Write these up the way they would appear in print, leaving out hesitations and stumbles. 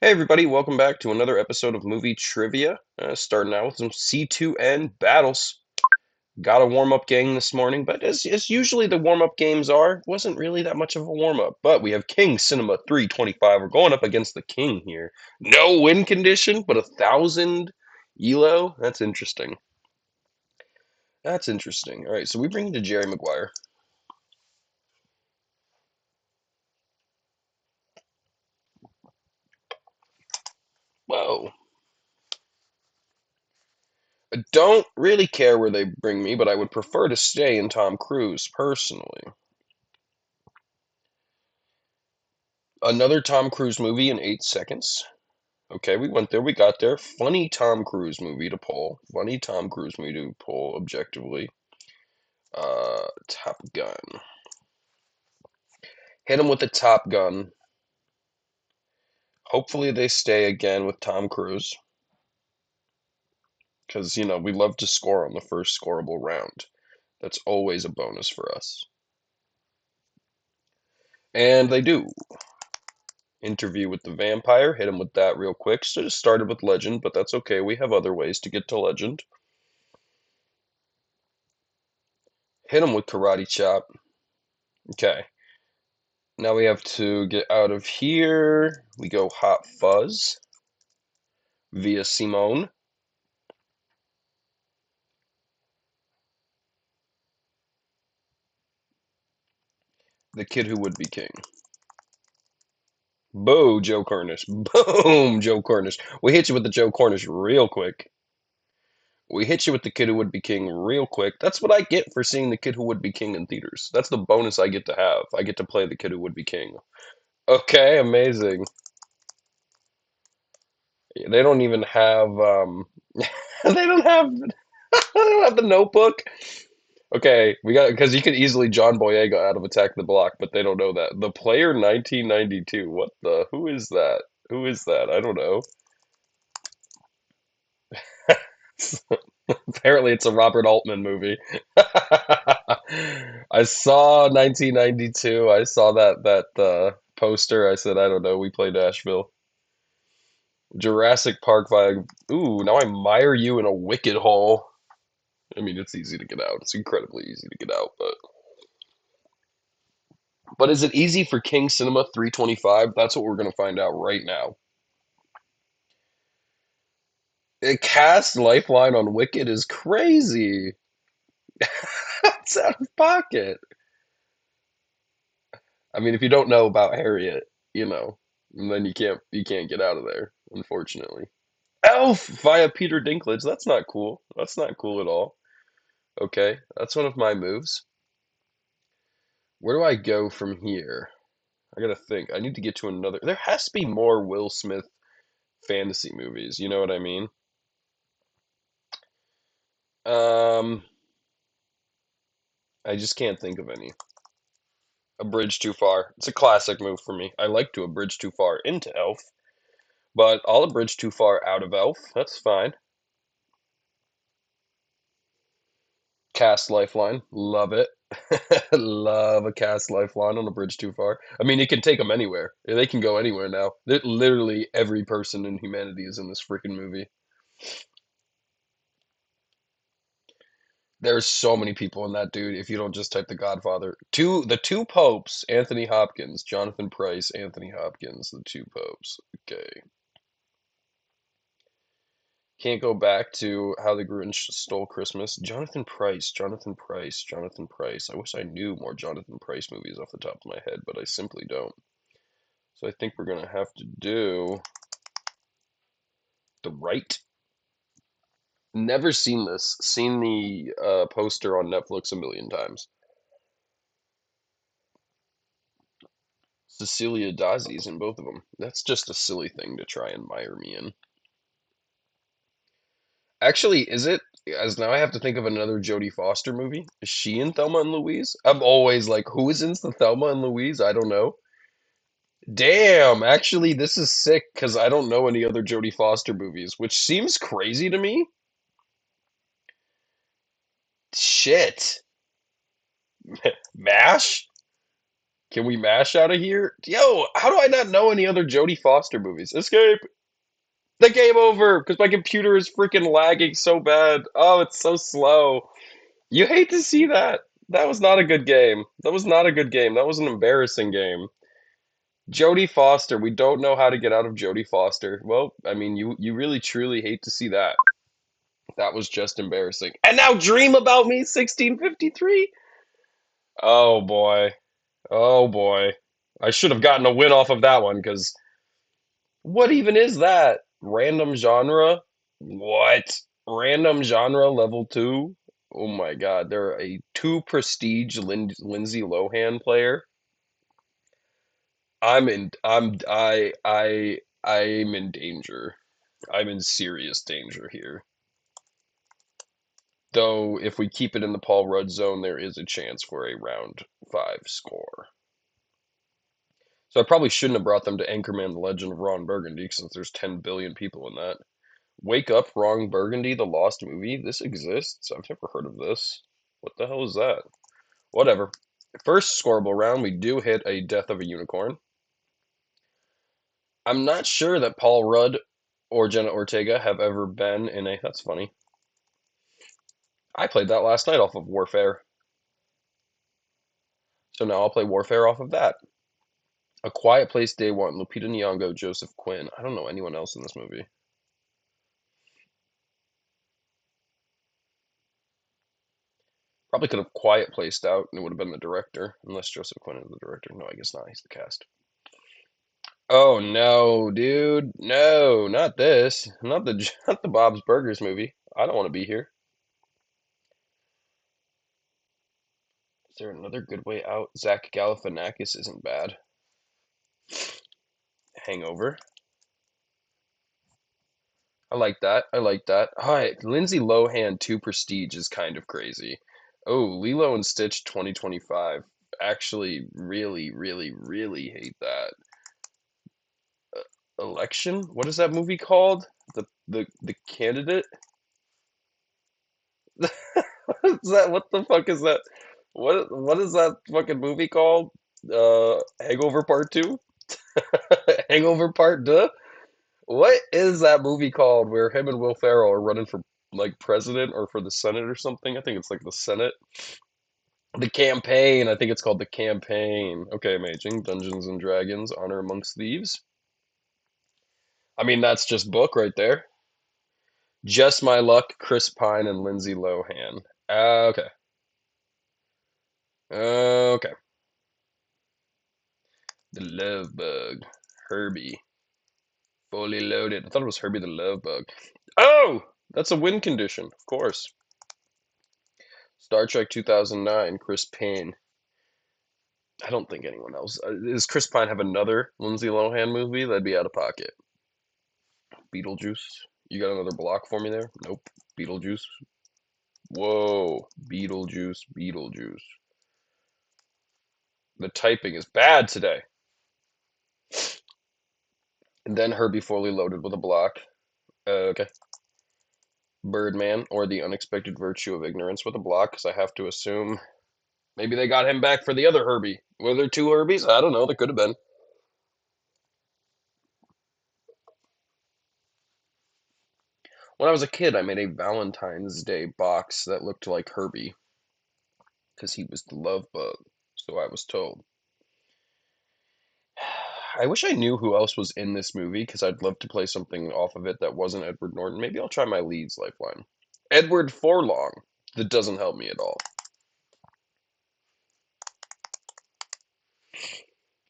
Hey everybody, welcome back to another episode of Movie Trivia. Starting out with some C2N battles. Got a warm-up game this morning, but as usually the warm-up games are, wasn't really that much of a warm-up. But we have King Cinema 325. We're going up against the King here. No win condition, but 1,000 elo. That's interesting. That's interesting. All right, so we bring to Jerry Maguire. Whoa. I don't really care where they bring me, but I would prefer to stay in Tom Cruise personally. Another Tom Cruise movie in 8 seconds. Okay, we went there, we got there. Funny Tom Cruise movie to pull. Funny Tom Cruise movie to pull objectively. Top Gun. Hit him with the Top Gun. Hopefully they stay again with Tom Cruise. Because, we love to score on the first scoreable round. That's always a bonus for us. And they do. Interview with the Vampire. Hit him with that real quick. So just started with Legend, but that's okay. We have other ways to get to Legend. Hit him with Karate Chop. Okay. Now we have to get out of here. We go Hot Fuzz via Simone. The Kid Who Would Be King. Boo, Joe Cornish. Boom, Joe Cornish. We hit you with the Joe Cornish real quick. We hit you with the Kid Who Would Be King real quick. That's what I get for seeing the Kid Who Would Be King in theaters. That's the bonus I get to have. I get to play the Kid Who Would Be King. Okay, amazing. They don't even have they don't have they don't have the Notebook. Okay, we got because you could easily John Boyega out of Attack the Block, but they don't know that. The Player 1992. What the? Who is that? Who is that? I don't know. Apparently, it's a Robert Altman movie. I saw 1992. I saw that poster. I said, I don't know. We play Nashville. Jurassic Park vibe. Ooh, now I mire you in a wicked hole. I mean, it's easy to get out. It's incredibly easy to get out, but is it easy for King Cinema 325? That's what we're going to find out right now. It cast Lifeline on Wicked is crazy. It's out of pocket. I mean, if you don't know about Harriet, then you can't get out of there, unfortunately. Elf via Peter Dinklage. That's not cool. That's not cool at all. Okay, that's one of my moves. Where do I go from here? I gotta think. I need to get to another. There has to be more Will Smith fantasy movies. You know what I mean? Um, I just can't think of any. A bridge too far. It's a classic move for me. I like to a bridge too far into Elf, but I'll a bridge too far out of Elf. That's fine. Cast Lifeline. Love it. Love a cast Lifeline on a bridge too far. I mean, it can take them anywhere. They can go anywhere now. Literally every person in humanity is in this freaking movie. There's so many people in that dude if you don't just type The Godfather. The two popes, Anthony Hopkins, Jonathan Pryce, Anthony Hopkins, the two popes. Okay. Can't go back to How the Grinch Stole Christmas. Jonathan Pryce, Jonathan Pryce, Jonathan Pryce. I wish I knew more Jonathan Pryce movies off the top of my head, but I simply don't. So I think we're gonna have to do The Right. Never seen this. Seen the poster on Netflix a million times. Cecilia Dazi's in both of them. That's just a silly thing to try and mire me in. Actually, is it? As now I have to think of another Jodie Foster movie. Is she in Thelma and Louise? I'm always like, who is in the Thelma and Louise? I don't know. Damn, actually, this is sick because I don't know any other Jodie Foster movies, which seems crazy to me. Shit. MASH? Can we mash out of here? Yo, how do I not know any other Jodie Foster movies? Escape! The game over! Because my computer is freaking lagging so bad. Oh, it's so slow. You hate to see that. That was not a good game. That was not a good game. That was an embarrassing game. Jodie Foster. We don't know how to get out of Jodie Foster. Well, I mean, you really truly hate to see that. That was just embarrassing. And now Dream About Me 1653? Oh boy. Oh boy. I should have gotten a win off of that one because what even is that? Random genre? What? Random genre level 2? Oh my god, they're a 2 prestige Lindsay Lohan player. I'm in danger. I'm in serious danger here. Though if we keep it in the Paul Rudd zone, there is a chance for a round 5 score. So I probably shouldn't have brought them to Anchorman: The Legend of Ron Burgundy since there's 10 billion people in that. Wake Up, Ron Burgundy, The Lost Movie. This exists. I've never heard of this. What the hell is that? Whatever. First scoreable round, we do hit a Death of a Unicorn. I'm not sure that Paul Rudd or Jenna Ortega have ever been in a. That's funny. I played that last night off of Warfare. So now I'll play Warfare off of that. A Quiet Place Day One, Lupita Nyong'o, Joseph Quinn. I don't know anyone else in this movie. Probably could have Quiet Placed out and it would have been the director, unless Joseph Quinn is the director. No, I guess not. He's the cast. Oh no, dude. No, not this. Not the not the Bob's Burgers movie. I don't want to be here. Is there another good way out? Zach Galifianakis isn't bad. Hangover. I like that. I like that. All right, Lindsay Lohan 2 Prestige is kind of crazy. Oh, Lilo and Stitch 2025. Actually, really, really, really hate that. Election? What is that movie called? The candidate? What is that? What the fuck is that? What is that fucking movie called? Hangover Part 2? Hangover Part Duh? What is that movie called where him and Will Ferrell are running for like president or for the Senate or something? I think it's like the Senate. The Campaign. I think it's called The Campaign. Okay, amazing. Dungeons and Dragons, Honor Amongst Thieves. I mean, that's just book right there. Just My Luck, Chris Pine, and Lindsay Lohan. Okay. Okay. The Love Bug. Herbie. Fully loaded. I thought it was Herbie the Love Bug. Oh! That's a win condition, of course. Star Trek 2009, Chris Pine. I don't think anyone else. Does Chris Pine have another Lindsay Lohan movie? That'd be out of pocket. Beetlejuice. You got another block for me there? Nope. Beetlejuice. Whoa. Beetlejuice. Beetlejuice. The typing is bad today. And then Herbie fully loaded with a block. Okay. Birdman or The Unexpected Virtue of Ignorance with a block, because I have to assume maybe they got him back for the other Herbie. Were there two Herbies? I don't know. There could have been. When I was a kid, I made a Valentine's Day box that looked like Herbie, because he was the love bug, so I was told. I wish I knew who else was in this movie, because I'd love to play something off of it that wasn't Edward Norton. Maybe I'll try my Leeds lifeline. Edward Forlong. That doesn't help me at all.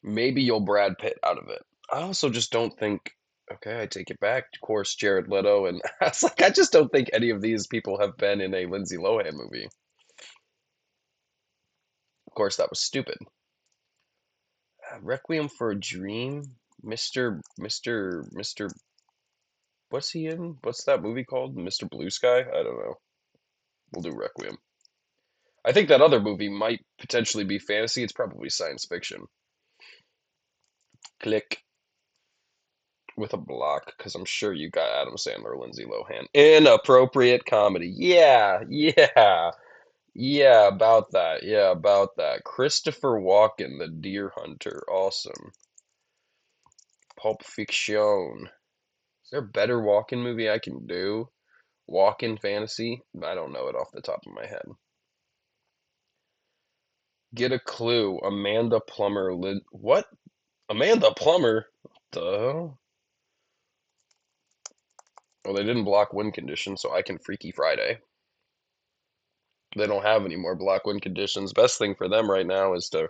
Maybe you'll Brad Pitt out of it. I also just don't think. Okay, I take it back. Of course, Jared Leto, and it's like I just don't think any of these people have been in a Lindsay Lohan movie. Of course, that was stupid. Requiem for a Dream, Mister. What's he in? What's that movie called? Mister Blue Sky? I don't know. We'll do Requiem. I think that other movie might potentially be fantasy. It's probably science fiction. Click with a block because I'm sure you got Adam Sandler, Lindsay Lohan. Inappropriate comedy. Yeah, yeah, Yeah, about that. Yeah, about that. Christopher Walken, the Deer Hunter. Awesome. Pulp Fiction. Is there a better Walken movie I can do? Walken fantasy? I don't know it off the top of my head. Get a clue. Amanda Plummer. What? Amanda Plummer? What the hell? Well, they didn't block win conditions, so I can Freaky Friday. They don't have any more block win conditions. Best thing for them right now is to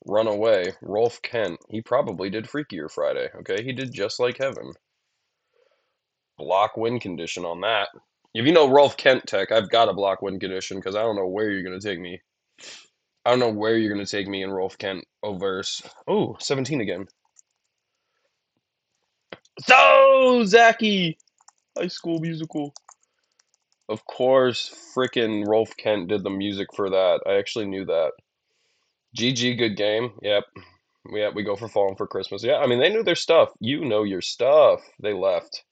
run away. Rolf Kent. He probably did Freakier Friday. Okay, he did just like Heaven. Block win condition on that. If you know Rolf Kent tech, I've got a block win condition because I don't know where you're going to take me. I don't know where you're going to take me in Rolf Kent Overse. Oh, 17 again. So, Zachy! High School Musical. Of course, frickin' Rolf Kent did the music for that. I actually knew that. GG, good game. Yep. We go for Falling for Christmas. Yeah, I mean, they knew their stuff. You know your stuff. They left.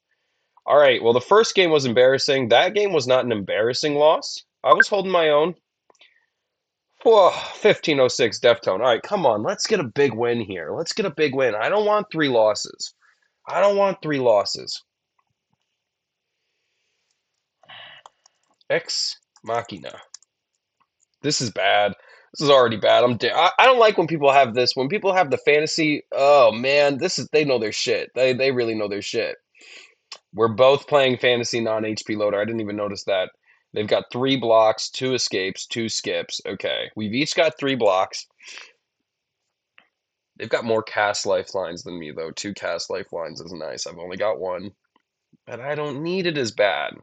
All right, well, the first game was embarrassing. That game was not an embarrassing loss. I was holding my own. Whoa, 1506 Deftone. All right, come on. Let's get a big win here. Let's get a big win. I don't want three losses. I don't want three losses. Ex Machina. This is bad. This is already bad. I don't like when people have this. When people have the fantasy, oh man, this is they know their shit. They really know their shit. We're both playing fantasy non-HP loader. I didn't even notice that. They've got 3 blocks, 2 escapes, 2 skips. Okay. We've each got 3 blocks. They've got more cast lifelines than me, though. 2 cast lifelines is nice. I've only got 1. But I don't need it as bad.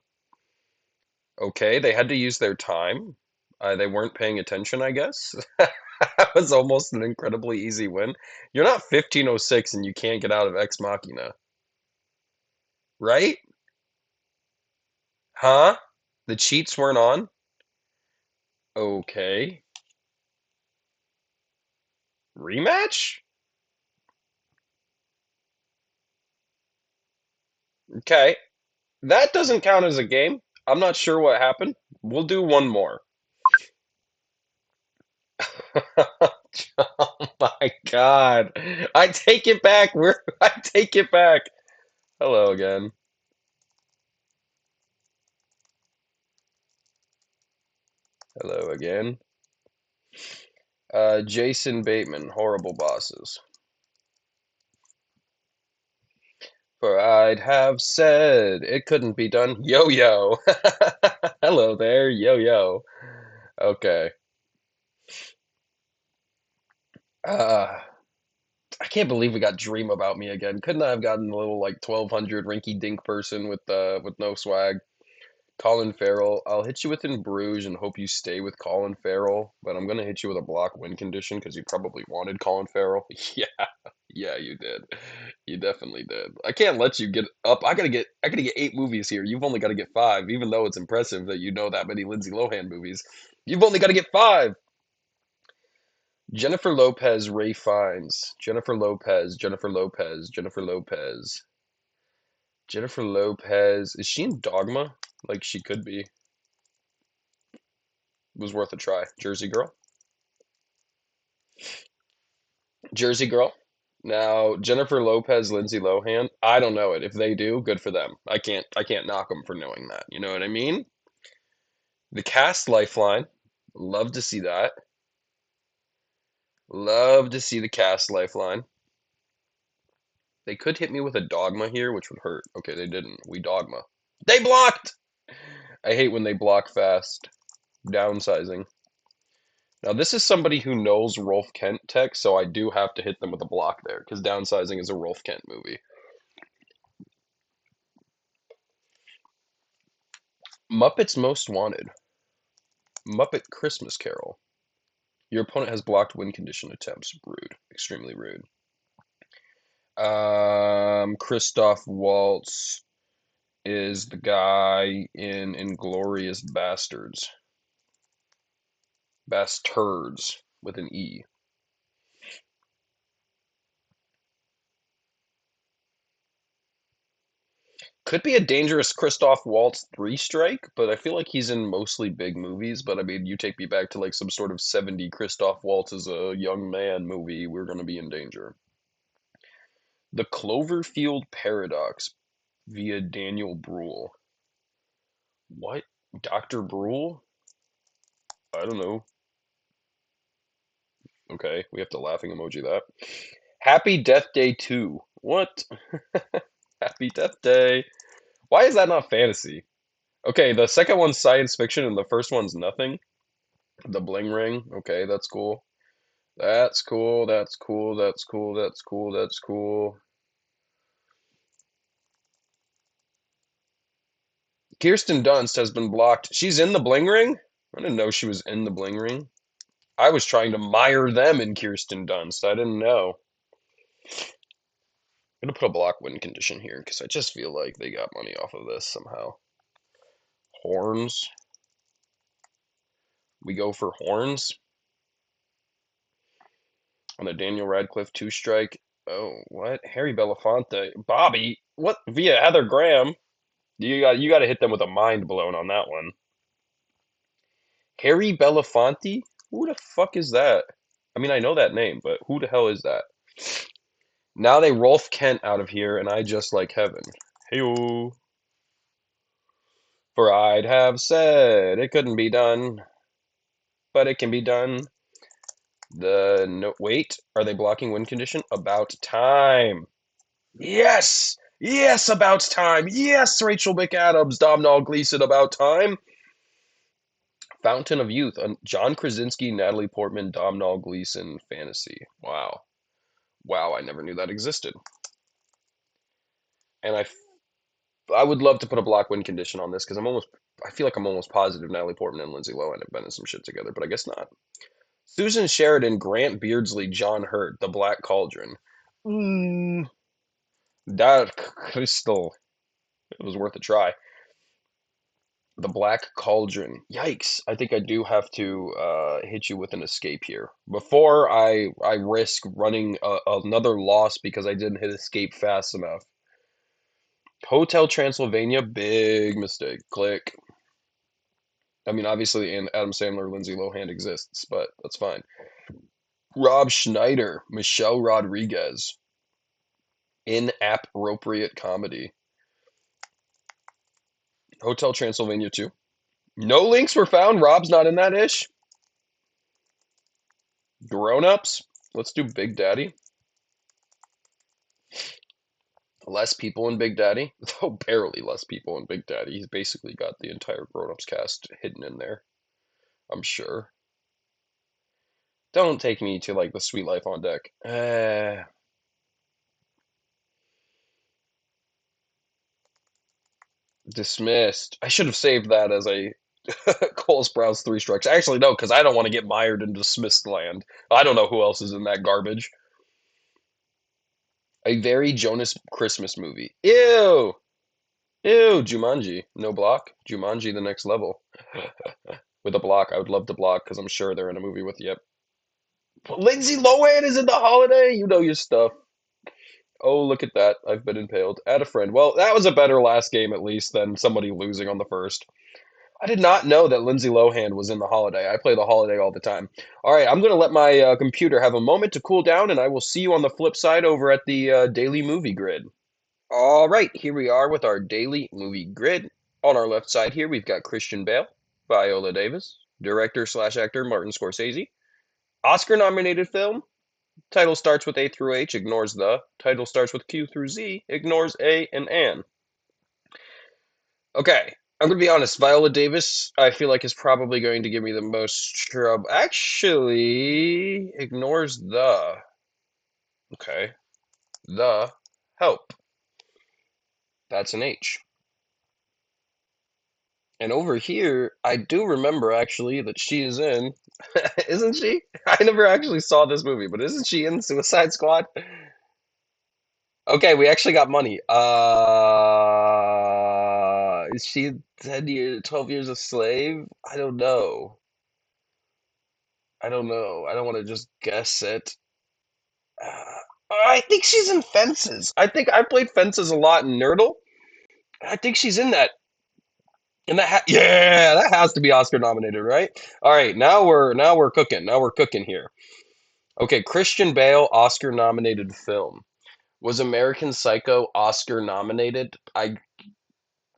Okay, they had to use their time. They weren't paying attention, I guess. That was almost an incredibly easy win. You're not 1506 and you can't get out of Ex Machina, right? Huh? The cheats weren't on? Okay. Rematch? Okay. That doesn't count as a game. I'm not sure what happened. We'll do one more. Oh my God. I take it back. I take it back. Hello again. Hello again. Jason Bateman, Horrible Bosses. For I'd have said it couldn't be done. Yo yo. Hello there, yo yo. Okay. Uh, I can't believe we got Dream About Me again. Couldn't I have gotten a little like 1200 rinky dink person with no swag? Colin Farrell. I'll hit you with In Bruges and hope you stay with Colin Farrell, but I'm gonna hit you with a block win condition because you probably wanted Colin Farrell. Yeah, yeah, you did. You definitely did. I can't let you get up. I gotta get 8 movies here. You've only got to get 5, even though it's impressive that you know that many Lindsay Lohan movies. You've only got to get 5. Jennifer Lopez, Ray Fiennes. Jennifer Lopez, Jennifer Lopez, Jennifer Lopez. Jennifer Lopez. Is she in Dogma? Like she could be. Was worth a try. Jersey Girl. Jersey Girl. Now Jennifer Lopez, Lindsay Lohan. I don't know it. If they do, good for them. I can't knock them for knowing that. You know what I mean? The cast lifeline. Love to see that. Love to see the cast lifeline. They could hit me with a dogma here, which would hurt. Okay, they didn't. We dogma. They blocked. I hate when they block fast. Downsizing. Now, this is somebody who knows Rolf Kent tech, so I do have to hit them with a block there, because Downsizing is a Rolf Kent movie. Muppets Most Wanted. Muppet Christmas Carol. Your opponent has blocked win condition attempts. Rude. Extremely rude. Christoph Waltz is the guy in Inglorious Bastards. Bastards with an E. Could be a dangerous Christoph Waltz three strike, but I feel like he's in mostly big movies. But I mean, you take me back to like some sort of 70 Christoph Waltz as a young man movie, we're gonna be in danger. The Cloverfield Paradox via Daniel Bruhl. What? Dr. Bruhl? I don't know. Okay, we have to laughing emoji that. Happy Death Day 2. What? Happy Death Day. Why is that not fantasy? Okay, the second one's science fiction and the first one's nothing. The bling ring. Okay, that's cool. That's cool. That's cool. That's cool. That's cool. That's cool. Kirsten Dunst has been blocked. She's in the bling ring? I didn't know she was in the bling ring. I was trying to mire them in Kirsten Dunst. I didn't know. I'm gonna put a block win condition here because I just feel like they got money off of this somehow. Horns. We go for horns on a Daniel Radcliffe two strike. Oh, what? Harry Belafonte. Bobby. What? Via Heather Graham. You got to hit them with a mind blown on that one. Harry Belafonte? Who the fuck is that? I mean, I know that name, but who the hell is that? Now they Rolf Kent out of here, and I just like heaven. Hey-o. For I'd have said it couldn't be done, but it can be done. The no wait, are they blocking win condition? About time. Yes! Yes, about time. Yes, Rachel McAdams, Domhnall Gleeson, about time. Fountain of Youth, John Krasinski, Natalie Portman, Domhnall Gleeson fantasy. Wow. Wow, I never knew that existed. And I would love to put a block win condition on this because I feel like I'm almost positive Natalie Portman and Lindsay Lohan have been in some shit together, but I guess not. Susan Sheridan, Grant Beardsley, John Hurt, The Black Cauldron. Mm, Dark Crystal. It was worth a try. The Black Cauldron. Yikes. I think I do have to hit you with an escape here. Before I risk running another loss because I didn't hit escape fast enough. Hotel Transylvania, big mistake. Click. I mean, obviously, and Adam Sandler, Lindsay Lohan exists, but that's fine. Rob Schneider, Michelle Rodriguez. Inappropriate comedy. Hotel Transylvania 2. No links were found. Rob's not in that ish. Grown ups. Let's do Big Daddy. Less people in Big Daddy. Though barely less people in Big Daddy. He's basically got the entire Grown Ups cast hidden in there, I'm sure. Don't take me to like the Sweet Life on Deck. Dismissed. I should have saved that as a Cole Sprouse three strikes. Actually, no, because I don't want to get mired in dismissed land. I don't know who else is in that garbage. A very Jonas Christmas movie. Ew! Ew! Jumanji. No block. Jumanji, the next level. With a block. I would love to block because I'm sure they're in a movie with you. Yep. Lindsay Lohan is in the holiday. You know your stuff. Oh, look at that. I've been impaled. Add a friend. Well, that was a better last game, at least, than somebody losing on the first. I did not know that Lindsay Lohan was in the holiday. I play the holiday all the time. All right, I'm going to let my computer have a moment to cool down, and I will see you on the flip side over at the Daily Movie Grid. All right, here we are with our Daily Movie Grid. On our left side here, we've got Christian Bale, Viola Davis, director slash actor Martin Scorsese, Oscar-nominated film. Title starts with A through H, ignores the. Title starts with Q through Z, ignores A and An. Okay, I'm gonna be honest. Viola Davis, I feel like is probably going to give me the most trouble. Actually, ignores the. Okay, the help. That's an H. And over here, I do remember actually that she is in. Isn't she? I never actually saw this movie, but isn't she in Suicide Squad? Okay, we actually got money. Is she 10 years, 12 years a slave? I don't know. I don't know. I don't want to just guess it. I think she's in Fences. I think I played Fences a lot in Nerdle. I think she's in that. And yeah, that has to be Oscar nominated, right? All right, now we're cooking. Now we're cooking here. Okay, Christian Bale Oscar nominated film. Was American Psycho Oscar nominated? I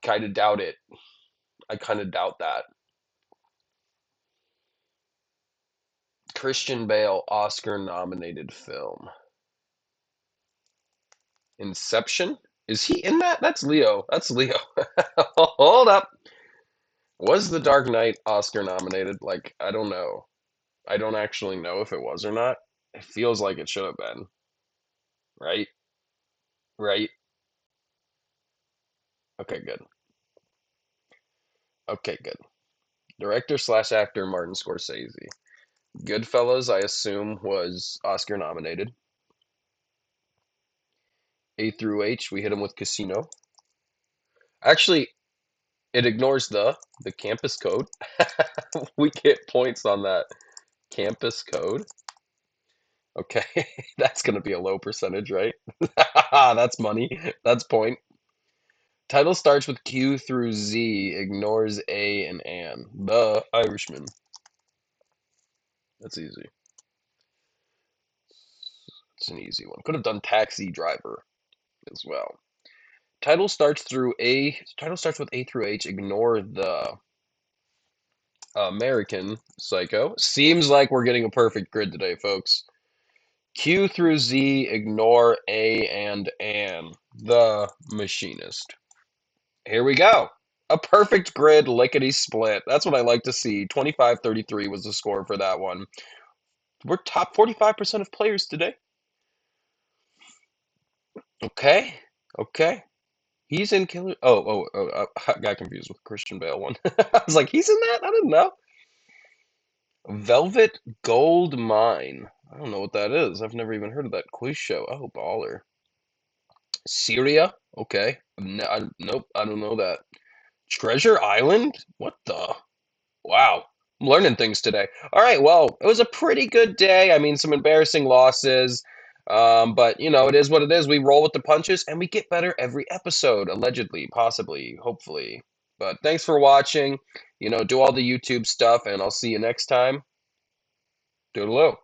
kind of doubt it. I kind of doubt that. Christian Bale Oscar nominated film. Inception? Is he in that? That's Leo. That's Leo. Hold up. Was The Dark Knight Oscar nominated? Like, I don't know. I don't actually know if it was or not. It feels like it should have been, right? Right? Okay, good. Okay, good. Director slash actor Martin Scorsese. Goodfellas, I assume, was Oscar nominated. A through H, we hit him with Casino. Actually, it ignores the campus code. We get points on that campus code. Okay, that's going to be a low percentage, right? That's money. That's point. Title starts with Q through Z, ignores A and An. The Irishman. That's easy. It's an easy one. Could have done Taxi Driver as well. Title starts through A. Title starts with A through H. Ignore the American Psycho. Seems like we're getting a perfect grid today, folks. Q through Z. Ignore A and An. The Machinist. Here we go. A perfect grid, lickety split. That's what I like to see. 25-33 was the score for that one. We're top 45% of players today. Okay. Okay. He's in Killer. I got confused with Christian Bale one. I was like, he's in that? I didn't know. Velvet Gold Mine. I don't know what that is. I've never even heard of that quiz show. Oh, baller. Syria? Okay. No, nope, I don't know that. Treasure Island? What the? Wow. I'm learning things today. All right, well, it was a pretty good day. I mean, some embarrassing losses. But it is what it is. We roll with the punches and we get better every episode, allegedly, possibly, hopefully. But thanks for watching. Do all the YouTube stuff, and I'll see you next time. Toodaloo.